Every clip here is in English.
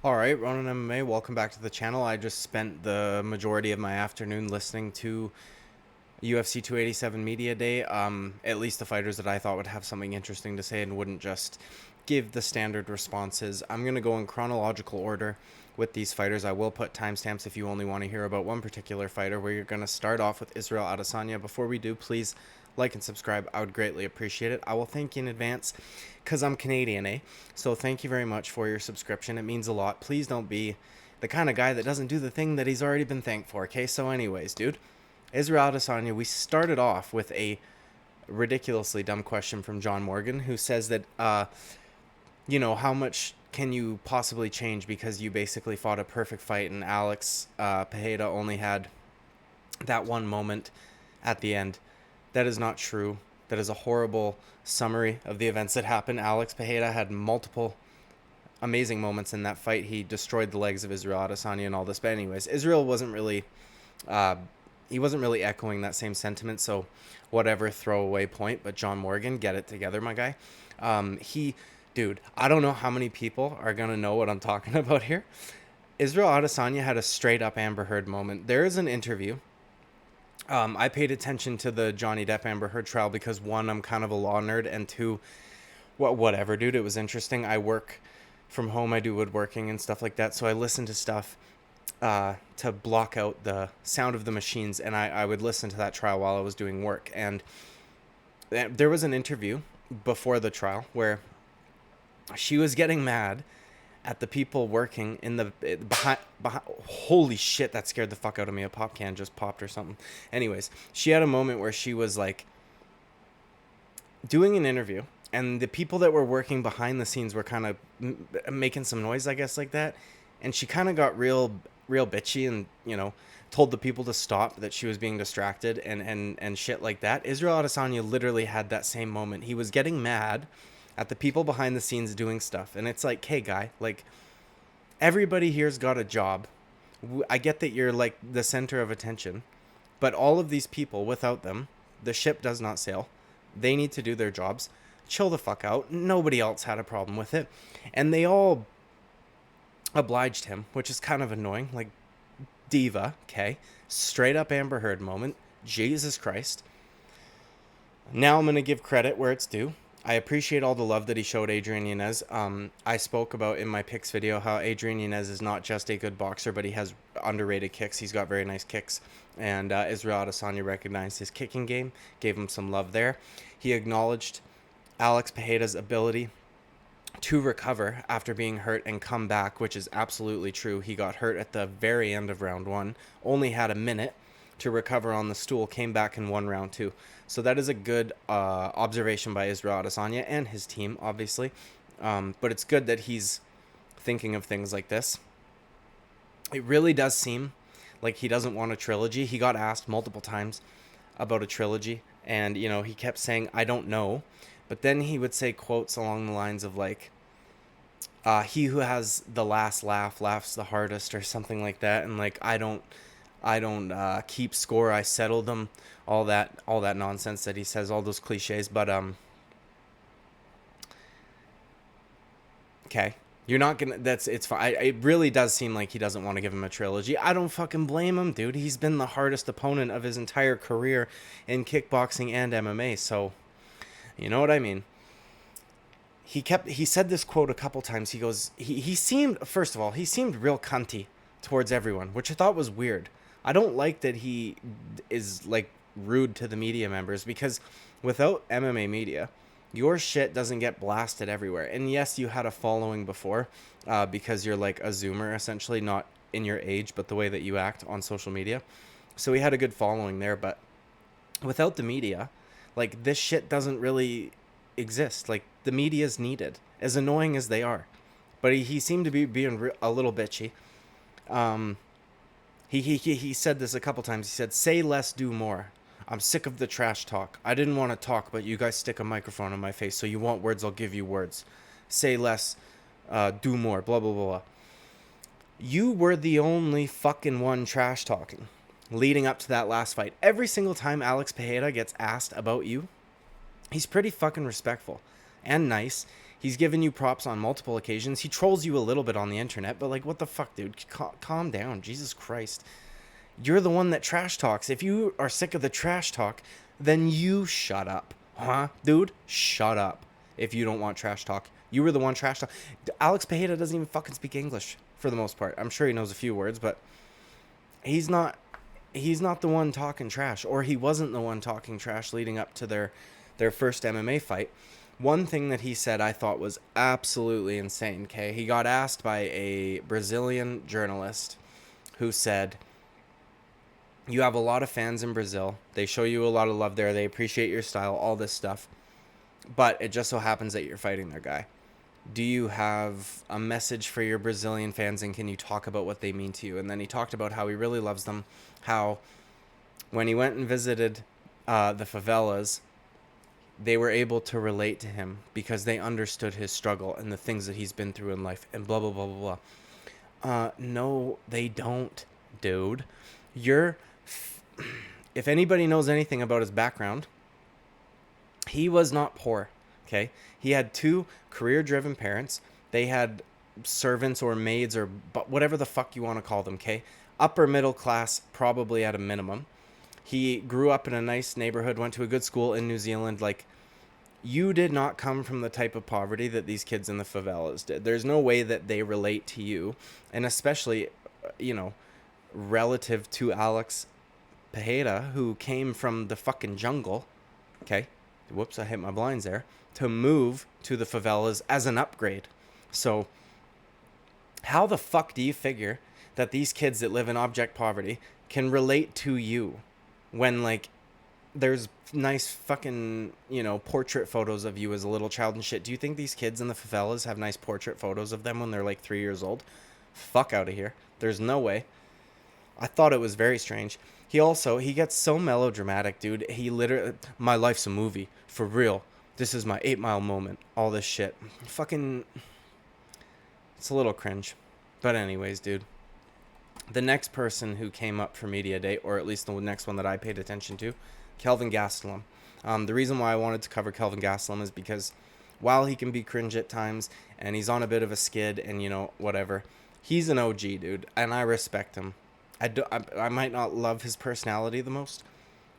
Alright, Ronan MMA, welcome back to the channel. I just spent the majority of my afternoon listening to UFC 287 Media Day. At least the fighters that I thought would have something interesting to say and wouldn't just give the standard responses. I'm going to go in chronological order with these fighters. I will put timestamps if you only want to hear about one particular fighter. We're going to start off with Israel Adesanya. Before we do, please like and subscribe. I would greatly appreciate it. I will thank you in advance because I'm Canadian, eh? So thank you very much for your subscription. It means a lot. Please don't be the kind of guy that doesn't do the thing that he's already been thanked for, okay? So anyways, dude, Israel Adesanya, we started off with a ridiculously dumb question from John Morgan, who says that, how much can you possibly change because you basically fought a perfect fight and Alex Pereira only had that one moment at the end. That is not true. That is a horrible summary of the events that happened. Alex Pereira had multiple amazing moments in that fight. He destroyed the legs of Israel Adesanya and all this. But anyways, Israel wasn't really, he wasn't really echoing that same sentiment. So whatever, throwaway point. But John Morgan, get it together, my guy. Dude, I don't know how many people are going to know what I'm talking about here. Israel Adesanya had a straight up Amber Heard moment. There is an interview. I paid attention to the Johnny Depp Amber Heard trial because one, I'm kind of a law nerd, and two, whatever, dude, it was interesting. I work from home, I do woodworking and stuff like that, so I listen to stuff to block out the sound of the machines, and I would listen to that trial while I was doing work. And there was an interview before the trial where she was getting mad at the people working in the behind. Holy shit, that scared the fuck out of me. A pop can just popped or something. Anyways, she had a moment where she was like doing an interview, and the people that were working behind the scenes were kind of making some noise, I guess, like that. And she kind of got real bitchy and, told the people to stop, that she was being distracted and shit like that. Israel Adesanya literally had that same moment. He was getting mad at the people behind the scenes doing stuff. And it's like, hey, guy, like, everybody here's got a job. I get that you're, like, the center of attention. But all of these people, without them, the ship does not sail. They need to do their jobs. Chill the fuck out. Nobody else had a problem with it. And they all obliged him, which is kind of annoying. Like, diva, okay? Straight up Amber Heard moment. Jesus Christ. Now I'm going to give credit where it's due. I appreciate all the love that he showed Adrian Yanez. I spoke about in my picks video how Adrian Yanez is not just a good boxer, but he has underrated kicks. He's got very nice kicks. And Israel Adesanya recognized his kicking game, gave him some love there. He acknowledged Alex Pereira's ability to recover after being hurt and come back, which is absolutely true. He got hurt at the very end of round one, only had a minute to recover on the stool, came back and won round two. So that is a good observation by Israel Adesanya and his team, obviously. But it's good that he's thinking of things like this. It really does seem like he doesn't want a trilogy. He got asked multiple times about a trilogy, and, he kept saying, I don't know. But then he would say quotes along the lines of, like, he who has the last laugh laughs the hardest, or something like that. And, like, I don't keep score, I settle them, all that nonsense that he says, all those cliches. But okay, you're not gonna, it's fine. It really does seem like he doesn't want to give him a trilogy. I don't fucking blame him, dude. He's been the hardest opponent of his entire career in kickboxing and MMA, so you know what I mean. He said this quote a couple times. He goes, he seemed, first of all, he seemed real cunty towards everyone, which I thought was weird. I don't like that he is, like, rude to the media members, because without MMA media, your shit doesn't get blasted everywhere. And yes, you had a following before, because you're like a Zoomer, essentially, not in your age, but the way that you act on social media. So he had a good following there, but without the media, like, this shit doesn't really exist. Like, the media's needed, as annoying as they are. But he seemed to be being a little bitchy. He said this a couple times. He said, say less, do more. I'm sick of the trash talk. I didn't want to talk, but you guys stick a microphone in my face, so you want words, I'll give you words. Say less, do more, blah, blah, blah, blah. You were the only fucking one trash talking leading up to that last fight. Every single time Alex Pereira gets asked about you, he's pretty fucking respectful. and nice. He's given you props on multiple occasions. He trolls you a little bit on the internet, but like, what the fuck, dude? Calm down. Jesus Christ. You're the one that trash talks. If you are sick of the trash talk, then you shut up. Huh? Dude, shut up. If you don't want trash talk. You were the one trash talk. Alex Pejeda doesn't even fucking speak English for the most part. I'm sure he knows a few words, but he's not the one talking trash, or he wasn't the one talking trash leading up to their first MMA fight. One thing that he said I thought was absolutely insane, okay? He got asked by a Brazilian journalist who said, you have a lot of fans in Brazil. They show you a lot of love there. They appreciate your style, all this stuff. But it just so happens that you're fighting their guy. Do you have a message for your Brazilian fans, and can you talk about what they mean to you? And then he talked about how he really loves them, how when he went and visited the favelas, they were able to relate to him because they understood his struggle and the things that he's been through in life and blah, blah, blah, blah, blah. No, they don't, dude. If anybody knows anything about his background, he was not poor, okay? He had 2 career-driven parents. They had servants or maids or whatever the fuck you want to call them, okay? Upper middle class, probably at a minimum. He grew up in a nice neighborhood, went to a good school in New Zealand. Like, you did not come from the type of poverty that these kids in the favelas did. There's no way that they relate to you, and especially, relative to Alex Pejeda, who came from the fucking jungle, okay? Whoops, I hit my blinds there. To move to the favelas as an upgrade. So, how the fuck do you figure that these kids that live in abject poverty can relate to you when, like, there's nice fucking, portrait photos of you as a little child and shit? Do you think these kids in the favelas have nice portrait photos of them when they're like 3 years old? Fuck out of here. There's no way. I thought it was very strange. He gets so melodramatic, dude. He literally, my life's a movie, for real. This is my 8 Mile moment. All this shit. Fucking, it's a little cringe. But anyways, dude. The next person who came up for Media Day, or at least the next one that I paid attention to, KELVIN GASTELUM. The reason why I wanted to cover KELVIN GASTELUM is because while he can be cringe at times, and he's on a bit of a skid, and whatever, he's an OG, dude, and I respect him. I might not love his personality the most,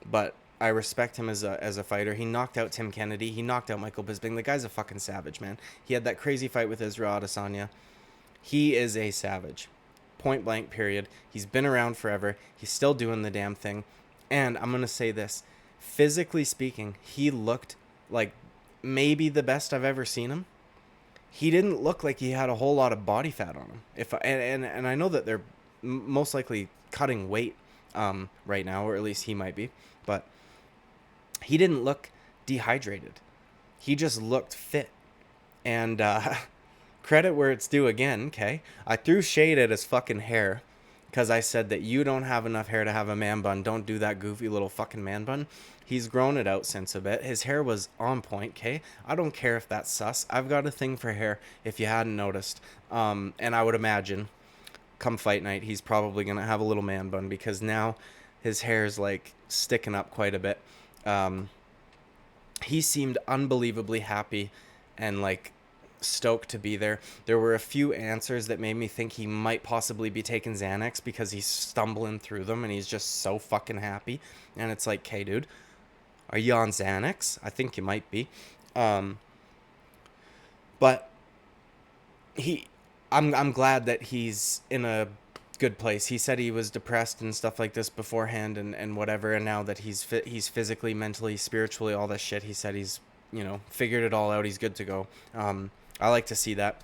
but I respect him as a fighter. He knocked out Tim Kennedy. He knocked out Michael Bisping. The guy's a fucking savage, man. He had that crazy fight with Israel Adesanya. He is a savage. Point blank, period. He's been around forever. He's still doing the damn thing. And I'm going to say this. Physically speaking, he looked like maybe the best I've ever seen him. He didn't look like he had a whole lot of body fat on him. And I know that they're most likely cutting weight right now, or at least he might be, but he didn't look dehydrated. He just looked fit. And credit where it's due again, okay? I threw shade at his fucking hair because I said that you don't have enough hair to have a man bun. Don't do that goofy little fucking man bun. He's grown it out since a bit. His hair was on point, okay? I don't care if that's sus. I've got a thing for hair, if you hadn't noticed. And I would imagine come fight night, he's probably going to have a little man bun because now his hair's like sticking up quite a bit. He seemed unbelievably happy and like stoked to be there. There were a few answers that made me think he might possibly be taking Xanax because he's stumbling through them and he's just so fucking happy. And it's like, hey, dude, are you on Xanax? I think you might be. But I'm glad that he's in a good place. He said he was depressed and stuff like this beforehand and whatever, and now that he's physically, mentally, spiritually, all this shit, he said he's, figured it all out. He's good to go. I like to see that.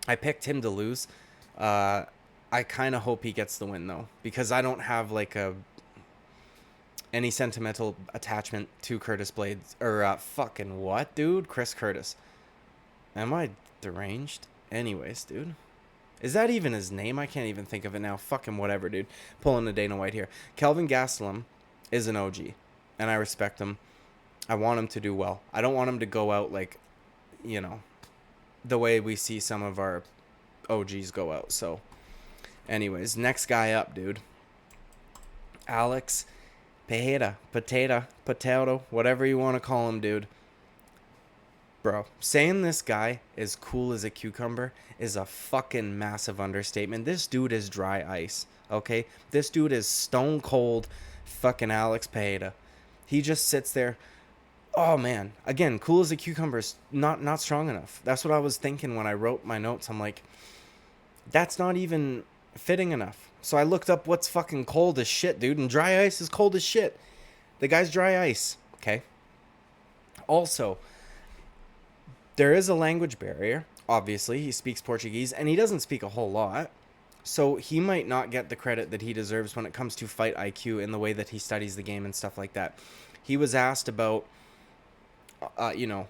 I picked him to lose. I kind of hope he gets the win, though, because I don't have, like, any sentimental attachment to Curtis Blades, or, fucking what, dude? Chris Curtis. Am I deranged? Anyways, dude. Is that even his name? I can't even think of it now. Fucking whatever, dude. Pulling a Dana White here. KELVIN GASTELUM is an OG, and I respect him. I want him to do well. I don't want him to go out like, the way we see some of our OGs go out. So, anyways, next guy up, dude. Alex Pejeda. Potato, whatever you want to call him, dude. Bro, saying this guy is cool as a cucumber is a fucking massive understatement. This dude is dry ice, okay? This dude is stone cold fucking Alex Pereira. He just sits there. Oh man, again, cool as a cucumber is not strong enough. That's what I was thinking when I wrote my notes. I'm like, that's not even fitting enough. So I looked up what's fucking cold as shit, dude, and dry ice is cold as shit. The guy's dry ice, okay? Also, there is a language barrier. Obviously, he speaks Portuguese, and he doesn't speak a whole lot. So he might not get the credit that he deserves when it comes to fight IQ in the way that he studies the game and stuff like that. He was asked about, you know,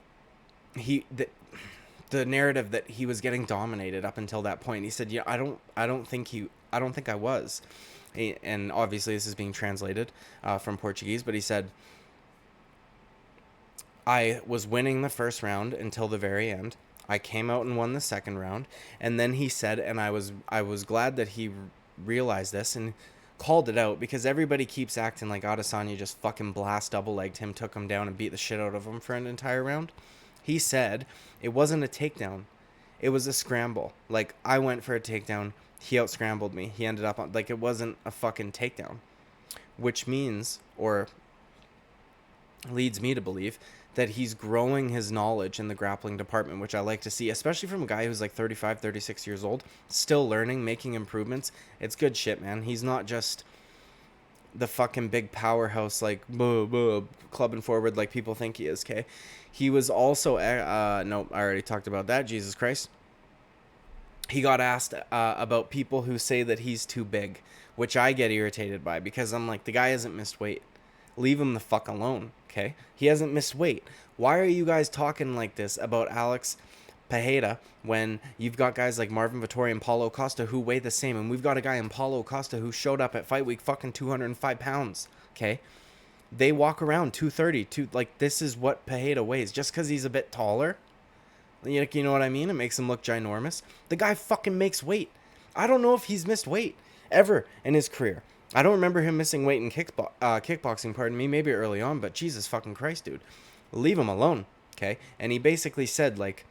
the narrative that he was getting dominated up until that point. He said, "Yeah, I don't think I was," and obviously this is being translated from Portuguese. But he said, "I was winning the first round until the very end. I came out and won the second round." And then he said, and I was glad that he realized this and called it out, because everybody keeps acting like Adesanya just fucking blast double-legged him, took him down, and beat the shit out of him for an entire round. He said it wasn't a takedown. It was a scramble. Like, I went for a takedown. He out-scrambled me. He ended up on... Like, it wasn't a fucking takedown. Which means, or leads me to believe, that he's growing his knowledge in the grappling department, which I like to see, especially from a guy who's like 35, 36 years old, still learning, making improvements. It's good shit, man. He's not just the fucking big powerhouse, like, clubbing forward like people think he is, okay? He was also, no, I already talked about that, Jesus Christ. He got asked about people who say that he's too big, which I get irritated by, because I'm like, the guy hasn't missed weight. Leave him the fuck alone, okay? He hasn't missed weight. Why are you guys talking like this about Alex Pereira when you've got guys like Marvin Vettori and Paulo Costa who weigh the same, and we've got a guy in Paulo Costa who showed up at Fight Week fucking 205 pounds, okay? They walk around 230, like, this is what Pereira weighs. Just because he's a bit taller, you know what I mean? It makes him look ginormous. The guy fucking makes weight. I don't know if he's missed weight ever in his career. I don't remember him missing weight in kickboxing, pardon me, maybe early on, but Jesus fucking Christ, dude. Leave him alone, okay? And he basically said, like,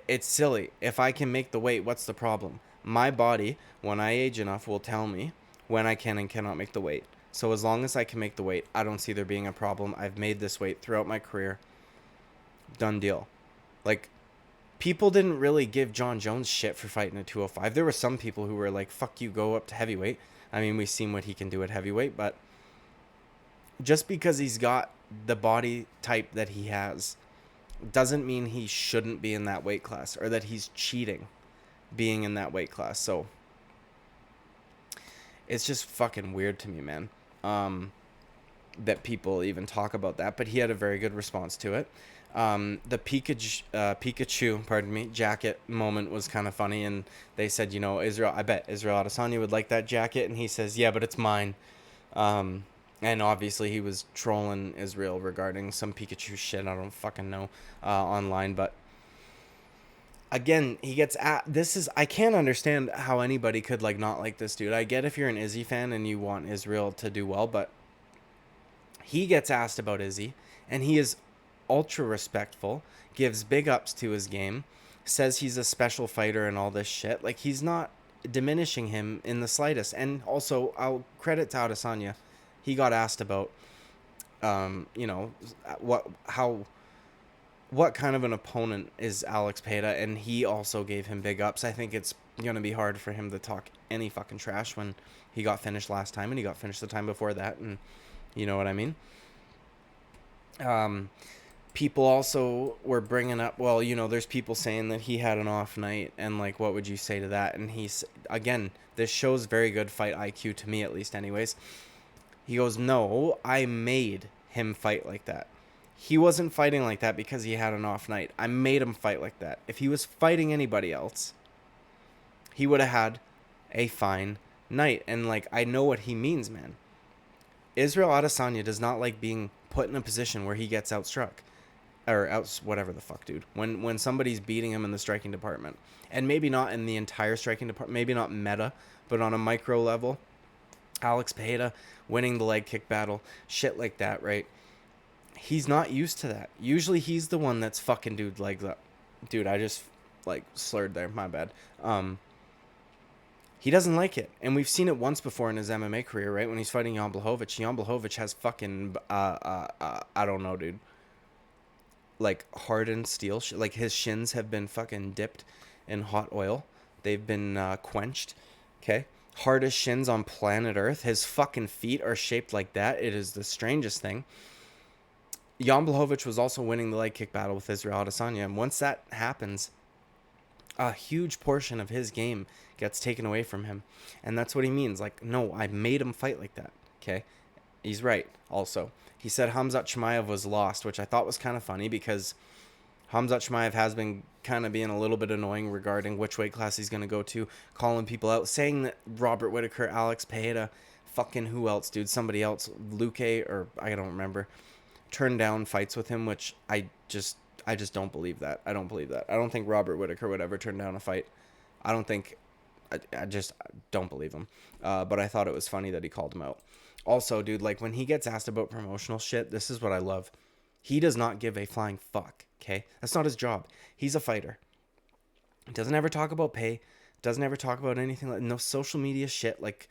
it's silly. If I can make the weight, what's the problem? My body, when I age enough, will tell me when I can and cannot make the weight. So as long as I can make the weight, I don't see there being a problem. I've made this weight throughout my career. Done deal. Like, people didn't really give John Jones shit for fighting at 205. There were some people who were like, fuck you, go up to heavyweight. I mean, we've seen what he can do at heavyweight, but just because he's got the body type that he has doesn't mean he shouldn't be in that weight class, or that he's cheating being in that weight class. So it's just fucking weird to me, man, that people even talk about that. But he had a very good response to it. The Pikachu, pardon me, jacket moment was kind of funny, and they said, you know, I bet Israel Adesanya would like that jacket, and he says, yeah, but it's mine. And obviously he was trolling Israel regarding some Pikachu shit, I don't fucking know, online, but again, he gets at I can't understand how anybody could, like, not like this dude. I get if you're an Izzy fan and you want Israel to do well, but he gets asked about Izzy, and he is ultra respectful, gives big ups to his game, says he's a special fighter and all this shit. Like, he's not diminishing him in the slightest. And also, I'll credit to Adesanya. He got asked about, you know, what kind of an opponent is Alex Pereira, and he also gave him big ups. I think it's going to be hard for him to talk any fucking trash when he got finished last time, and he got finished the time before that, and you know what I mean? People also were bringing up, well, you know, there's people saying that he had an off night, and, like, what would you say to that? And he's, again, this shows very good fight IQ, to me at least anyways. He goes, no, I made him fight like that. He wasn't fighting like that because he had an off night. I made him fight like that. If he was fighting anybody else, he would have had a fine night. And, like, I know what he means, man. Israel Adesanya does not like being put in a position where he gets outstruck. Or whatever the fuck, dude. When somebody's beating him in the striking department. And maybe not in the entire striking department. Maybe not meta, but on a micro level. Alex Pereira winning the leg kick battle. Shit like that, right? He's not used to that. Usually he's the one that's fucking dude legs up. Dude, I just like slurred there. My bad. He doesn't like it, and we've seen it once before in his MMA career, right? When he's fighting Jan Blachowicz. Jan Blachowicz has fucking I don't know, dude. Like hardened steel. Like his shins have been fucking dipped in hot oil. They've been quenched. Okay, hardest shins on planet Earth. His fucking feet are shaped like that. It is the strangest thing. Jan Blachowicz was also winning the leg kick battle with Israel Adesanya, and once that happens, a huge portion of his game gets taken away from him. And that's what he means. Like, no, I made him fight like that. Okay? He's right, also. He said Khamzat Chimaev was lost, which I thought was kind of funny because Khamzat Chimaev has been kind of being a little bit annoying regarding which weight class he's going to go to, calling people out, saying that Robert Whittaker, Alex Pereira, fucking who else, dude? Somebody else, Luque, or I don't remember, turned down fights with him, which I just don't believe that. I don't believe that. I don't think Robert Whittaker would ever turn down a fight. I don't think. I just don't believe him. But I thought it was funny that he called him out. Also, dude, like when he gets asked about promotional shit, this is what I love. He does not give a flying fuck. Okay, that's not his job. He's a fighter. He doesn't ever talk about pay. Doesn't ever talk about anything like no social media shit. Like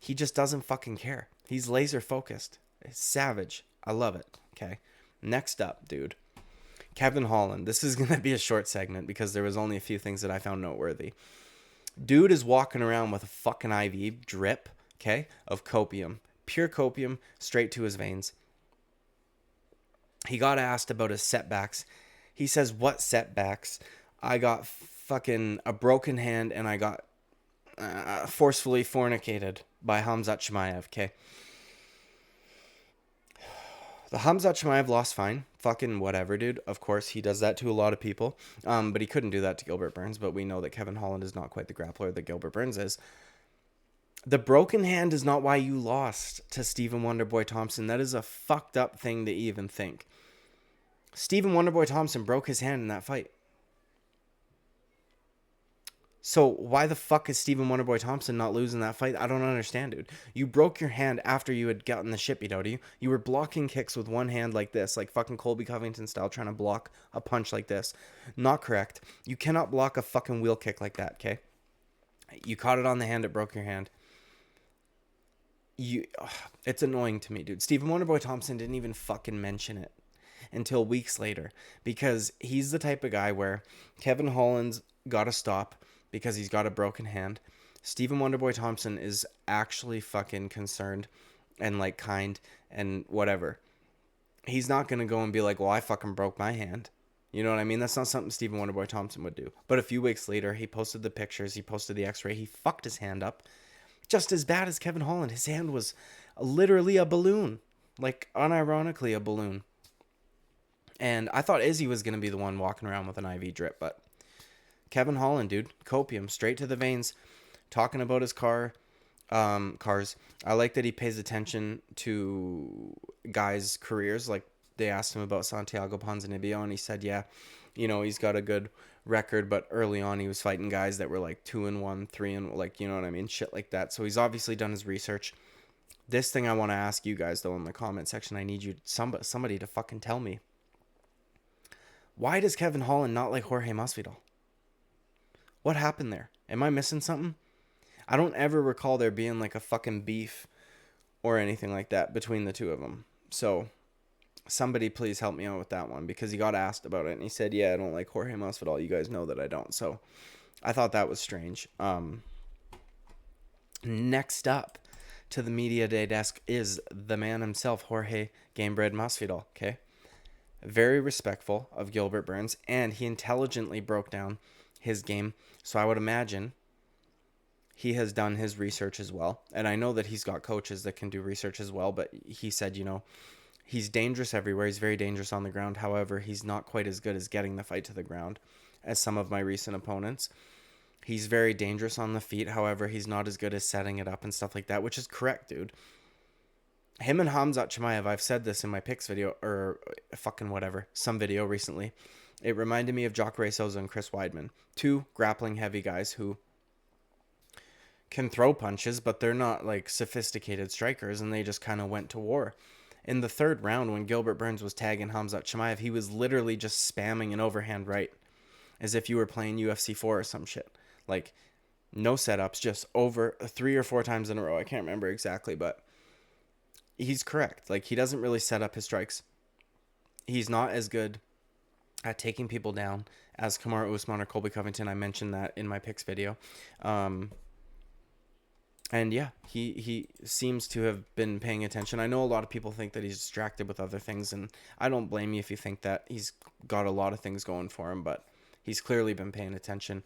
he just doesn't fucking care. He's laser focused. It's savage. I love it. Okay. Next up, dude. Kevin Holland. This is going to be a short segment because there was only a few things that I found noteworthy. Dude is walking around with a fucking IV drip, okay, of copium. Pure copium straight to his veins. He got asked about his setbacks. He says, what setbacks? I got fucking a broken hand and I got forcefully fornicated by Khamzat Chimaev, okay? The Khamzat Chimaev lost fine. Fucking whatever, dude. Of course, he does that to a lot of people. But he couldn't do that to Gilbert Burns. But we know that Kevin Holland is not quite the grappler that Gilbert Burns is. The broken hand is not why you lost to Stephen Wonderboy Thompson. That is a fucked up thing to even think. Stephen Wonderboy Thompson broke his hand in that fight. So why the fuck is Stephen Wonderboy Thompson not losing that fight? I don't understand, dude. You broke your hand after you had gotten the shit beat out of you. You were blocking kicks with one hand like this, like fucking Colby Covington style, trying to block a punch like this. Not correct. You cannot block a fucking wheel kick like that, okay? You caught it on the hand, it broke your hand. It's annoying to me, dude. Stephen Wonderboy Thompson didn't even fucking mention it until weeks later because he's the type of guy where Kevin Holland's got to stop because he's got a broken hand. Stephen Wonderboy Thompson is actually fucking concerned and like kind and whatever. He's not going to go and be like, well, I fucking broke my hand. You know what I mean? That's not something Stephen Wonderboy Thompson would do. But a few weeks later, he posted the pictures. He posted the x-ray. He fucked his hand up. Just as bad as Kevin Holland. His hand was literally a balloon. Like, unironically a balloon. And I thought Izzy was going to be the one walking around with an IV drip, but Kevin Holland, dude, copium, straight to the veins, talking about his cars. I like that he pays attention to guys' careers. Like, they asked him about Santiago Ponzinibbio, and he said, yeah, you know, he's got a good record, but early on he was fighting guys that were like 2-1, 3-, like, you know what I mean? Shit like that. So he's obviously done his research. This thing I want to ask you guys, though, in the comment section, I need you, somebody to fucking tell me. Why does Kevin Holland not like Jorge Masvidal? What happened there? Am I missing something? I don't ever recall there being like a fucking beef or anything like that between the two of them. So somebody please help me out with that one because he got asked about it and he said, yeah, I don't like Jorge Masvidal. You guys know that I don't. So I thought that was strange. Next up to the media day desk is the man himself, Jorge Gamebred Masvidal. Okay. Very respectful of Gilbert Burns, and he intelligently broke down his game. So I would imagine he has done his research as well. And I know that he's got coaches that can do research as well, but he said, you know, he's dangerous everywhere. He's very dangerous on the ground. However, he's not quite as good as getting the fight to the ground as some of my recent opponents. He's very dangerous on the feet. However, he's not as good as setting it up and stuff like that, which is correct, dude. Him and Khamzat Chimaev, I've said this in my picks video, or fucking whatever, some video recently. It reminded me of Jacare Souza and Chris Weidman. Two grappling heavy guys who can throw punches, but they're not like sophisticated strikers, and they just kind of went to war. In the third round, when Gilbert Burns was tagging Khamzat Chimaev, he was literally just spamming an overhand right as if you were playing UFC 4 or some shit. Like, no setups, just over 3 or 4 times in a row. I can't remember exactly, but he's correct. Like, he doesn't really set up his strikes. He's not as good at taking people down as Kamaru Usman or Colby Covington. I mentioned that in my picks video. And yeah, he seems to have been paying attention. I know a lot of people think that he's distracted with other things, and I don't blame you if you think that. He's got a lot of things going for him, but he's clearly been paying attention.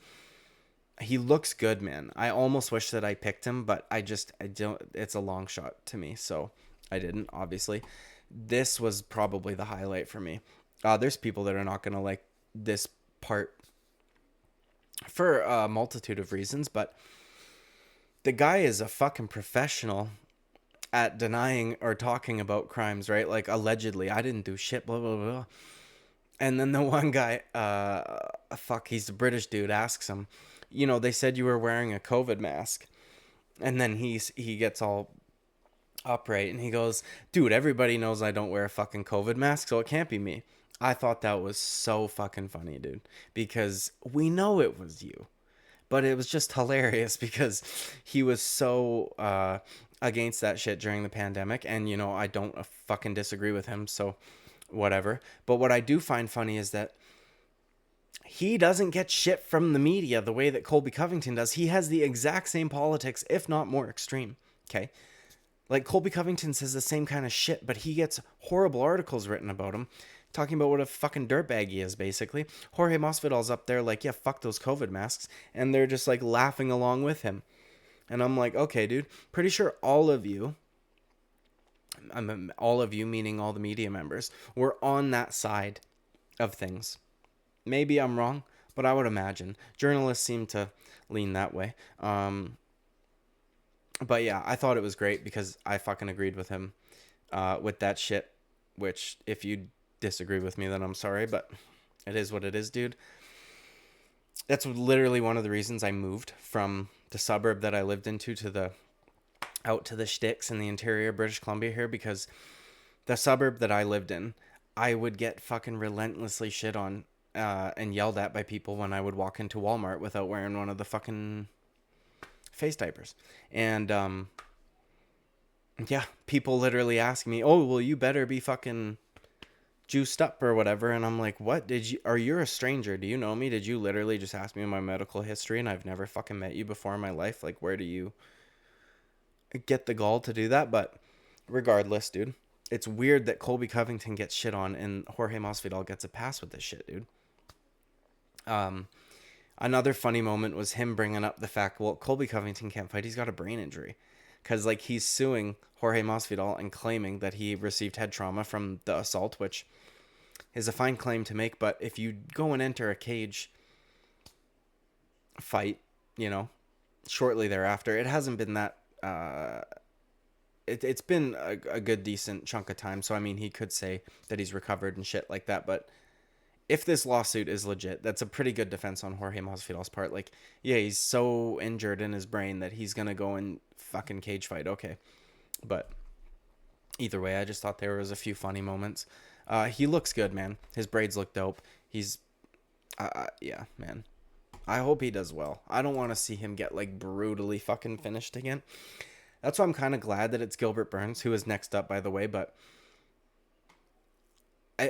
He looks good, man. I almost wish that I picked him, but I don't. It's a long shot to me, so I didn't, obviously. This was probably the highlight for me. There's people that are not going to like this part for a multitude of reasons, but the guy is a fucking professional at denying or talking about crimes, right? Like, allegedly, I didn't do shit, blah, blah, blah. And then the one guy, he's a British dude, asks him, you know, they said you were wearing a COVID mask. And then he gets all upright and he goes, dude, everybody knows I don't wear a fucking COVID mask, so it can't be me. I thought that was so fucking funny, dude, because we know it was you. But it was just hilarious because he was so against that shit during the pandemic. And, you know, I don't fucking disagree with him, so whatever. But what I do find funny is that he doesn't get shit from the media the way that Colby Covington does. He has the exact same politics, if not more extreme, okay? Like, Colby Covington says the same kind of shit, but he gets horrible articles written about him, talking about what a fucking dirtbag he is, basically. Jorge Masvidal's up there like, yeah, fuck those COVID masks, and they're just, like, laughing along with him. And I'm like, okay, dude, pretty sure all of you meaning all the media members, were on that side of things. Maybe I'm wrong, but I would imagine. Journalists seem to lean that way. But yeah, I thought it was great because I fucking agreed with him with that shit, which if you disagree with me, then I'm sorry, but it is what it is, dude. That's literally one of the reasons I moved from the suburb that I lived into to out to the sticks in the interior of British Columbia here, because the suburb that I lived in, I would get fucking relentlessly shit on and yelled at by people when I would walk into Walmart without wearing one of the fucking face diapers. And yeah, people literally ask me, oh, well, you better be fucking juiced up or whatever. And I'm like, what? Are you a stranger? Do you know me? Did you literally just ask me my medical history and I've never fucking met you before in my life? Like, where do you get the gall to do that? But regardless, dude, it's weird that Colby Covington gets shit on and Jorge Masvidal gets a pass with this shit, dude. Another funny moment was him bringing up the fact, well, Colby Covington can't fight. He's got a brain injury. Because, like, he's suing Jorge Masvidal and claiming that he received head trauma from the assault, which is a fine claim to make. But if you go and enter a cage fight, you know, shortly thereafter, it hasn't been that... It's been a good, decent chunk of time. So, I mean, he could say that he's recovered and shit like that. But if this lawsuit is legit, that's a pretty good defense on Jorge Masvidal's part. Like, yeah, he's so injured in his brain that he's going to go and fucking cage fight. Okay. But either way, I just thought there was a few funny moments. He looks good, man. His braids look dope. He's, yeah, man. I hope he does well. I don't want to see him get, like, brutally fucking finished again. That's why I'm kind of glad that it's Gilbert Burns, who is next up, by the way, but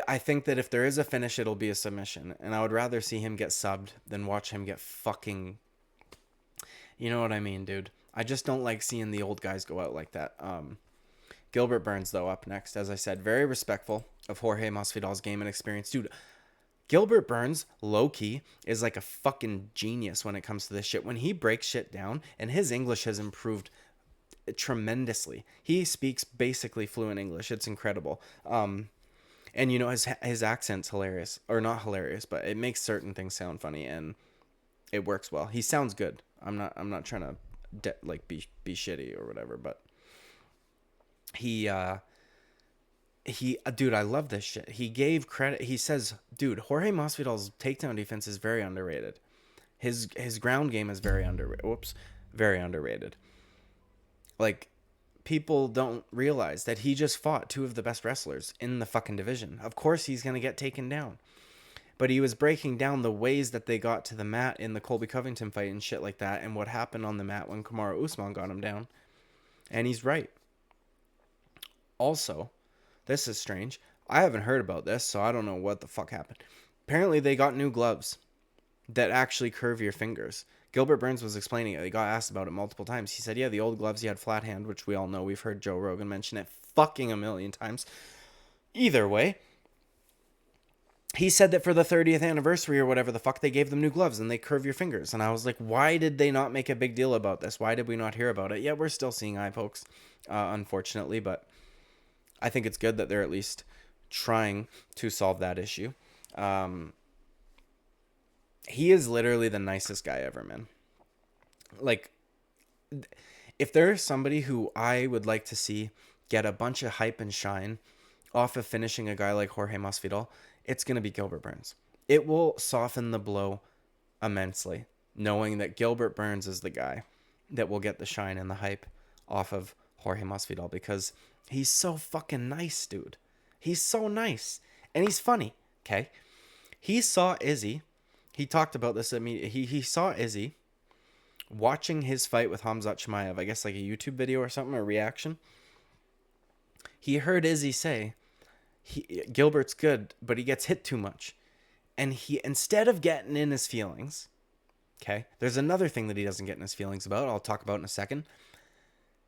I think that if there is a finish, it'll be a submission. And I would rather see him get subbed than watch him get fucking... You know what I mean, dude? I just don't like seeing the old guys go out like that. Gilbert Burns, though, up next. As I said, very respectful of Jorge Masvidal's game and experience. Dude, Gilbert Burns, low-key, is like a fucking genius when it comes to this shit. When he breaks shit down, and his English has improved tremendously. He speaks basically fluent English. It's incredible. And, you know, his accent's hilarious. Or not hilarious, but it makes certain things sound funny, and it works well. He sounds good. I'm not trying to, be shitty or whatever, but he, dude, I love this shit. He gave credit. He says, dude, Jorge Masvidal's takedown defense is very underrated. His ground game is very underrated. Like, people don't realize that he just fought two of the best wrestlers in the fucking division. Of course he's going to get taken down. But he was breaking down the ways that they got to the mat in the Colby Covington fight and shit like that, and what happened on the mat when Kamaru Usman got him down. And he's right. Also, this is strange. I haven't heard about this, so I don't know what the fuck happened. Apparently, they got new gloves that actually curve your fingers. Gilbert Burns was explaining it. He got asked about it multiple times. He said, yeah, the old gloves, you had flat hand, which we all know. We've heard Joe Rogan mention it fucking a million times. Either way, he said that for the 30th anniversary or whatever the fuck, they gave them new gloves and they curve your fingers. And I was like, why did they not make a big deal about this? Why did we not hear about it? Yeah, we're still seeing eye pokes, unfortunately, but I think it's good that they're at least trying to solve that issue. He is literally the nicest guy ever, man. Like, if there's somebody who I would like to see get a bunch of hype and shine off of finishing a guy like Jorge Masvidal, it's going to be Gilbert Burns. It will soften the blow immensely, knowing that Gilbert Burns is the guy that will get the shine and the hype off of Jorge Masvidal, because he's so fucking nice, dude. He's so nice. And he's funny, okay? He saw Izzy. He talked about this at me. He saw Izzy watching his fight with Khamzat Chimaev, I guess like a YouTube video or something, a reaction. He heard Izzy say, Gilbert's good, but he gets hit too much. And he, instead of getting in his feelings, okay, there's another thing that he doesn't get in his feelings about, I'll talk about in a second.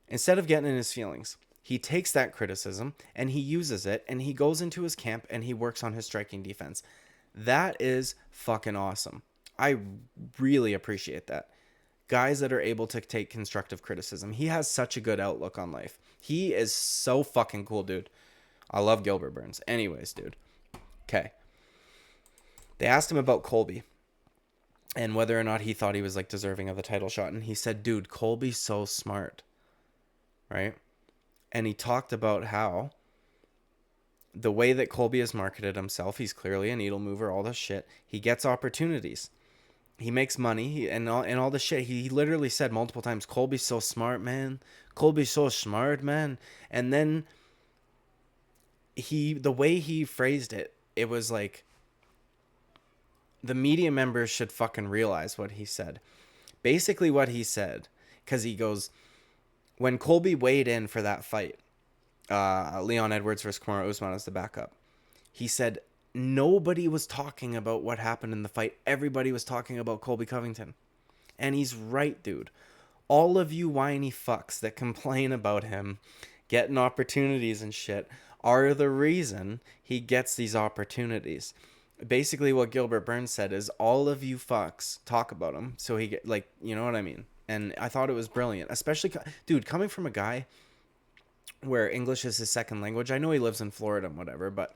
Instead of getting in his feelings, he takes that criticism and he uses it and he goes into his camp and he works on his striking defense. That is fucking awesome. I really appreciate that. Guys that are able to take constructive criticism. He has such a good outlook on life. He is so fucking cool, dude. I love Gilbert Burns. Anyways, dude. Okay. They asked him about Colby and whether or not he thought he was like deserving of the title shot. And he said, dude, Colby's so smart. Right? And he talked about how the way that Colby has marketed himself, he's clearly a needle mover, all this shit. He gets opportunities. He makes money and all this shit. He literally said multiple times, Colby's so smart, man. Colby's so smart, man. And then the way he phrased it, it was like, the media members should fucking realize what he said. Basically what he said, because he goes, when Colby weighed in for that fight, Leon Edwards versus Kamaru Usman as the backup, he said nobody was talking about what happened in the fight. Everybody was talking about Colby Covington. And he's right, dude. All of you whiny fucks that complain about him getting opportunities and shit are the reason he gets these opportunities. Basically what Gilbert Burns said is, all of you fucks talk about him, so he get, like, you know what I mean? And I thought it was brilliant, especially, dude, coming from a guy where English is his second language. I know he lives in Florida and whatever, but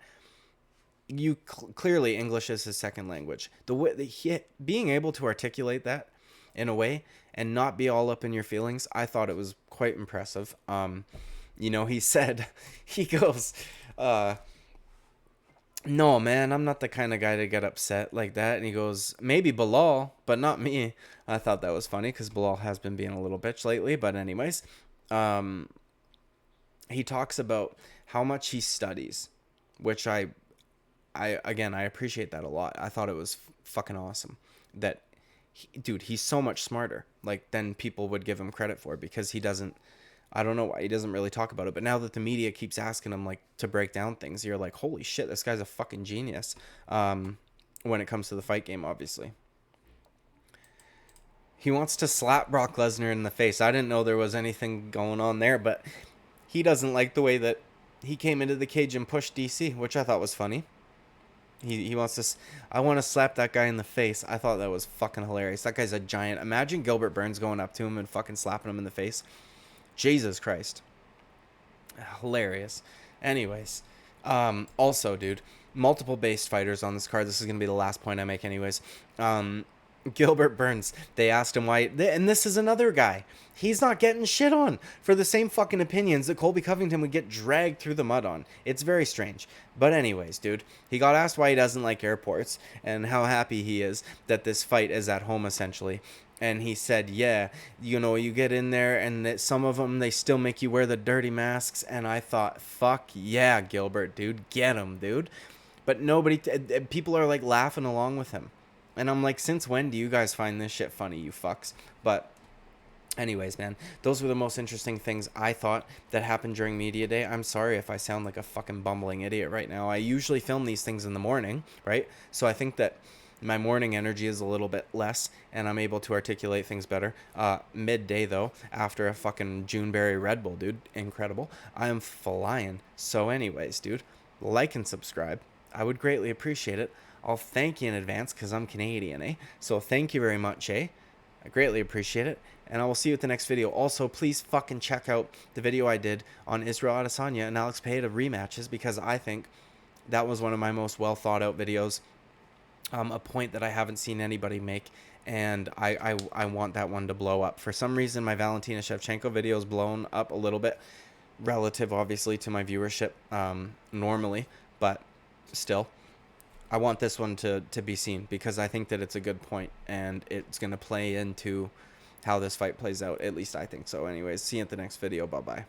clearly English is his second language. The way being able to articulate that in a way and not be all up in your feelings, I thought it was quite impressive. You know, he said, he goes, no, man, I'm not the kind of guy to get upset like that. And he goes, maybe Bilal, but not me. I thought that was funny because Bilal has been being a little bitch lately. But anyways, he talks about how much he studies, which I appreciate that a lot. I thought it was fucking awesome that, dude, he's so much smarter like than people would give him credit for, because he doesn't, I don't know why he doesn't really talk about it. But now that the media keeps asking him like to break down things, you're like, holy shit, this guy's a fucking genius. When it comes to the fight game, obviously. He wants to slap Brock Lesnar in the face. I didn't know there was anything going on there, but he doesn't like the way that he came into the cage and pushed DC, which I thought was funny. He wants to, I want to slap that guy in the face. I thought that was fucking hilarious. That guy's a giant. Imagine Gilbert Burns going up to him and fucking slapping him in the face. Jesus Christ. Hilarious. Anyways. Also, dude, multiple based fighters on this card. This is going to be the last point I make anyways. Gilbert Burns, they asked him why, and this is another guy. He's not getting shit on for the same fucking opinions that Colby Covington would get dragged through the mud on. It's very strange. But anyways, dude, he got asked why he doesn't like airports and how happy he is that this fight is at home, essentially. And he said, yeah, you know, you get in there and that some of them, they still make you wear the dirty masks. And I thought, fuck yeah, Gilbert, dude, get him, dude. But nobody, people are like laughing along with him. And I'm like, since when do you guys find this shit funny, you fucks? But anyways, man, those were the most interesting things I thought that happened during media day. I'm sorry if I sound like a fucking bumbling idiot right now. I usually film these things in the morning, right? So I think that my morning energy is a little bit less and I'm able to articulate things better. Midday, though, after a fucking Juneberry Red Bull, dude, incredible. I am flying. So anyways, dude, like and subscribe. I would greatly appreciate it. I'll thank you in advance because I'm Canadian, eh? So thank you very much, eh? I greatly appreciate it. And I will see you at the next video. Also, please fucking check out the video I did on Israel Adesanya and Alex Pereira rematches because I think that was one of my most well thought out videos. A point that I haven't seen anybody make. And I want that one to blow up. For some reason, my Valentina Shevchenko video is blown up a little bit. Relative, obviously, to my viewership normally. But still. I want this one to be seen because I think that it's a good point and it's going to play into how this fight plays out. At least I think so. Anyways, see you at the next video. Bye-bye.